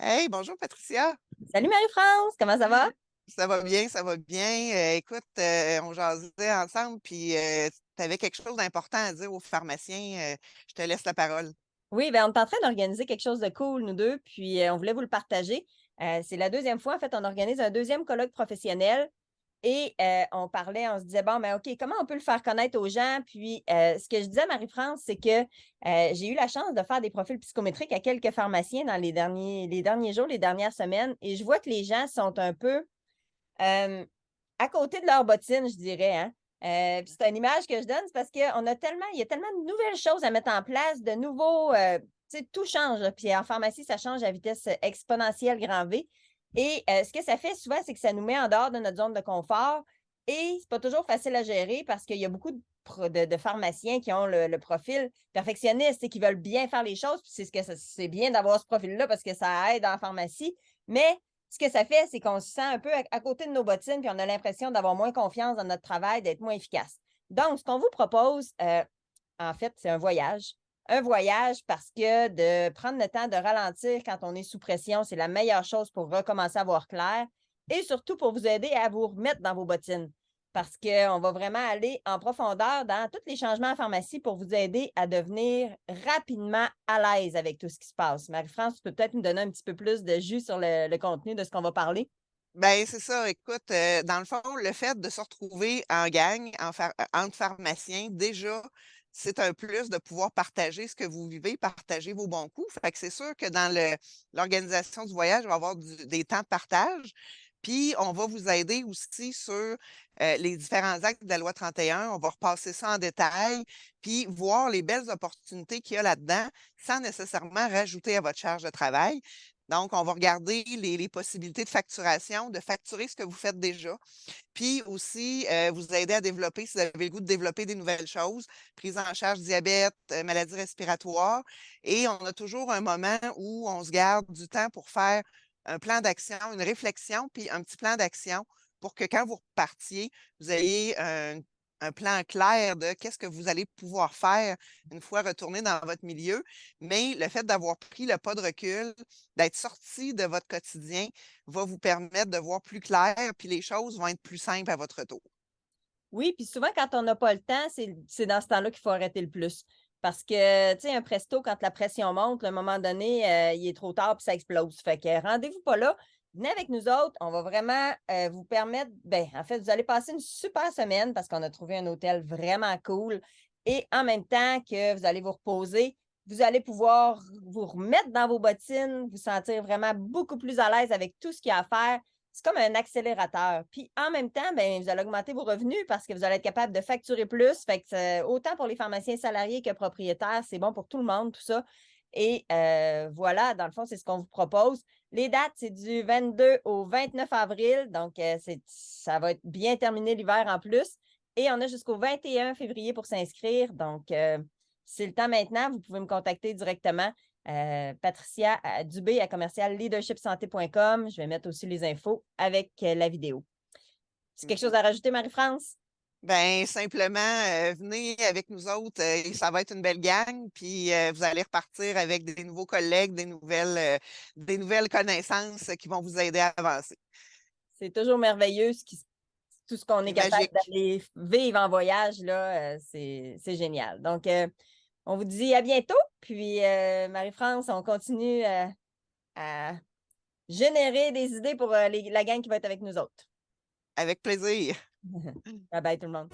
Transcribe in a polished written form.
Hey, bonjour Patricia. Salut Marie-France, comment ça va? Ça va bien, ça va bien. Écoute, on jasait ensemble, puis tu avais quelque chose d'important à dire aux pharmaciens. Je te laisse la parole. Oui, ben, on est en train d'organiser quelque chose de cool, nous deux, puis on voulait vous le partager. C'est la deuxième fois, en fait, on organise un deuxième colloque professionnel et on se disait, bon, mais OK, comment on peut le faire connaître aux gens? Puis ce que je disais à Marie-France, c'est que j'ai eu la chance de faire des profils psychométriques à quelques pharmaciens dans les derniers jours, les dernières semaines, et je vois que les gens sont un peu euh, à côté de leur bottine, je dirais, hein. Puis c'est une image que je donne, c'est parce il y a tellement de nouvelles choses à mettre en place, de nouveaux, tu sais, tout change, là. Puis en pharmacie, ça change à vitesse exponentielle grand V. Et ce que ça fait souvent, c'est que ça nous met en dehors de notre zone de confort. Et c'est pas toujours facile à gérer parce qu'il y a beaucoup de pharmaciens qui ont le profil perfectionniste et qui veulent bien faire les choses. Puis c'est bien d'avoir ce profil-là parce que ça aide en pharmacie. Mais ce que ça fait, c'est qu'on se sent un peu à côté de nos bottines, puis on a l'impression d'avoir moins confiance dans notre travail, d'être moins efficace. Donc, ce qu'on vous propose, en fait, c'est un voyage. Un voyage parce que de prendre le temps de ralentir quand on est sous pression, c'est la meilleure chose pour recommencer à voir clair et surtout pour vous aider à vous remettre dans vos bottines. Parce qu'on va vraiment aller en profondeur dans tous les changements en pharmacie pour vous aider à devenir rapidement à l'aise avec tout ce qui se passe. Marie-France, tu peux peut-être nous donner un petit peu plus de jus sur le contenu de ce qu'on va parler? Ben, c'est ça. Écoute, dans le fond, le fait de se retrouver en gang, entre pharmaciens, déjà, c'est un plus de pouvoir partager ce que vous vivez, partager vos bons coups. Fait que c'est sûr que dans l'organisation du voyage, il va y avoir des temps de partage. Puis, on va vous aider aussi sur les différents actes de la loi 31. On va repasser ça en détail, puis voir les belles opportunités qu'il y a là-dedans sans nécessairement rajouter à votre charge de travail. Donc, on va regarder les possibilités de facturation, de facturer ce que vous faites déjà, puis aussi vous aider à développer, si vous avez le goût de développer des nouvelles choses, prise en charge diabète, maladies respiratoires. Et on a toujours un moment où on se garde du temps pour faire un plan d'action, une réflexion, puis un petit plan d'action pour que quand vous repartiez, vous ayez un plan clair de qu'est-ce que vous allez pouvoir faire une fois retourné dans votre milieu. Mais le fait d'avoir pris le pas de recul, d'être sorti de votre quotidien, va vous permettre de voir plus clair, puis les choses vont être plus simples à votre retour. Oui, puis souvent, quand on n'a pas le temps, c'est dans ce temps-là qu'il faut arrêter le plus. Parce que, tu sais, un presto, quand la pression monte, à un moment donné, il est trop tard puis ça explose. Fait que rendez-vous pas là. Venez avec nous autres. On va vraiment vous permettre, ben, en fait, vous allez passer une super semaine parce qu'on a trouvé un hôtel vraiment cool. Et en même temps que vous allez vous reposer, vous allez pouvoir vous remettre dans vos bottines, vous sentir vraiment beaucoup plus à l'aise avec tout ce qu'il y a à faire. C'est comme un accélérateur. Puis en même temps, ben, vous allez augmenter vos revenus parce que vous allez être capable de facturer plus. Fait que autant pour les pharmaciens salariés que propriétaires, c'est bon pour tout le monde, tout ça. Et voilà, dans le fond, c'est ce qu'on vous propose. Les dates, c'est du 22 au 29 avril. Donc, ça va être bien terminé l'hiver en plus. Et on a jusqu'au 21 février pour s'inscrire. Donc, c'est le temps maintenant. Vous pouvez me contacter directement. Patricia Dubé à commercial leadershipsanté.com. Je vais mettre aussi les infos avec la vidéo. C'est quelque chose Mhm. à rajouter, Marie-France? Ben, simplement, venez avec nous autres, et ça va être une belle gang, puis vous allez repartir avec des nouveaux collègues, des nouvelles connaissances qui vont vous aider à avancer. C'est toujours merveilleux tout ce qu'on est C'est capable magique. d'aller vivre en voyage, là, c'est génial. Donc, on vous dit à bientôt. Puis, Marie-France, on continue à générer des idées pour la gang qui va être avec nous autres. Avec plaisir. Bye bye tout le monde.